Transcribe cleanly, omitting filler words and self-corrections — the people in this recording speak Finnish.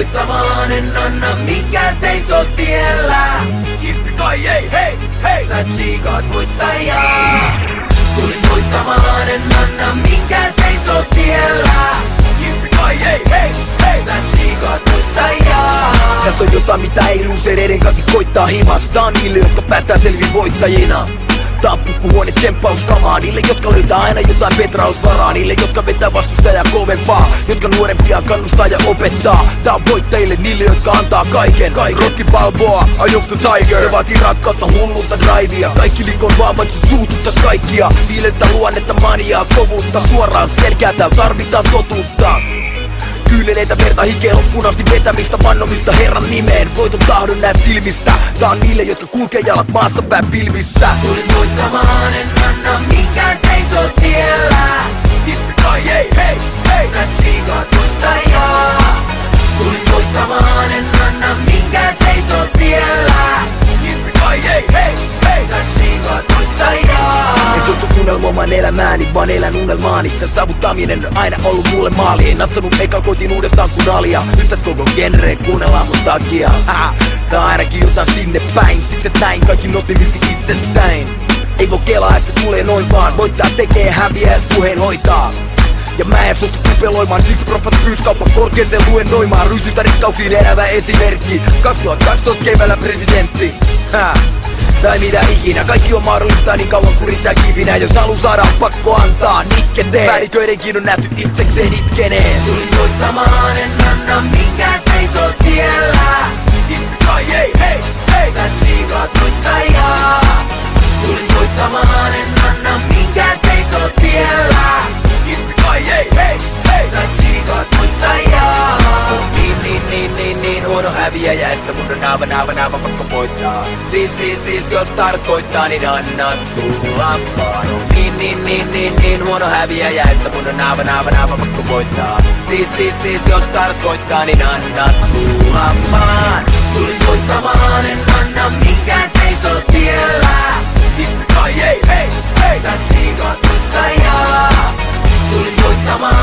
voittamaan, en anna mikään seisoo tiellä. Jippi-kai ei, hei, hei, sä tsiikaat voittajaa. Tulin voittamaan, en anna mikään seisoo tiellä. Jippi-kai ei, hei, hei, sä tsiikaat voittajaa. Tässä on jotain mitä ei luusereiden kanssa koittaa himasta. Tää on niille jotka päättää selvin voittajina. Tää on pukkuhuone tsemppauskamaa niille jotka löytää aina jotain petrausvaraa. Niille jotka vetää vastustajaa kovempaa, jotka nuorempia kannustaa ja opettaa. Tää on voittajille niille jotka antaa kaiken. Rocky Balboa, Eye of the Tiger. Se vaatii rakkautta, hullunta, drivea. Kaikki likon vaan vaikka se suututtais kaikkia. Viilettä luonnetta, maniaa, kovuutta. Suoraan selkää täällä tarvitaan totuutta. Kyyneleitä, verta, hikeä, loppuun vetämistä, vannomista Herran nimeen. Voiton tahdon näet silmistä. Tää on niille, jotka kulkee jalat maassa pää pilvissä. Tulin voittamaan, en anna mikään seisoo tiellä. Jippi-kai ei, hei, hei, sä tsiikaat voittajaa. Tulin voittamaan, en anna mikään seisoo tiellä. Jippi-kai ei, hei, hei, sä tsiikaat voittajaa. En suostu unelmoimaan elämääni, vaan elän unelmaani. Tän saavuttaminen on aina ollut mulle maali. En natsannut ekal koitin uudestaan kun alia. Nyt et koko genreen kuunnellaan mun takia. Tää on ainakin jotain sinne päin. Siksi et näin kaikki notifilti itsestäin. Ei voi kelaa et se tulee noin vaan. Voittaa tekee häviä et puheen hoitaa. Ja mä en suostu kupeloimaan, siksi profat pyys kauppa korkeeseen luennoimaan. Ryysytä rikkauksiin elävä esimerkki. 2012 keväällä presidentti. Tai mitä ikinä, kaikki on mahdollista niin kauan kun riittää kivinä. Jos halu saada on pakko antaa nikketeen. Päälliköidenkin on nähty itsekseen itkeneen. Tulin voittamaan, en anna mikään seisoo tiellä. Jippi-kai ei, hei, hei, sä tsiikaat voittajaa. Tulin voittamaan, en anna mikään seisoo tiellä. Jippi-kai ei, hei, hei, sä tsiikaat voittajaa. Niin huono häviäjä, että mun on aivan pakko voittaa. Siis jos tarkoittaa, niin anna tulla vaan. Niin huono häviäjä, että mun on aivan pakko voittaa. Siis jos tarkoittaa, niin anna tulla vaan. Tulin voittamaan, en anna mikään seisoo tiellä. Jippi-kai ei, hei, hei, sä tsiikaat voittajaa. Tulin voittamaan.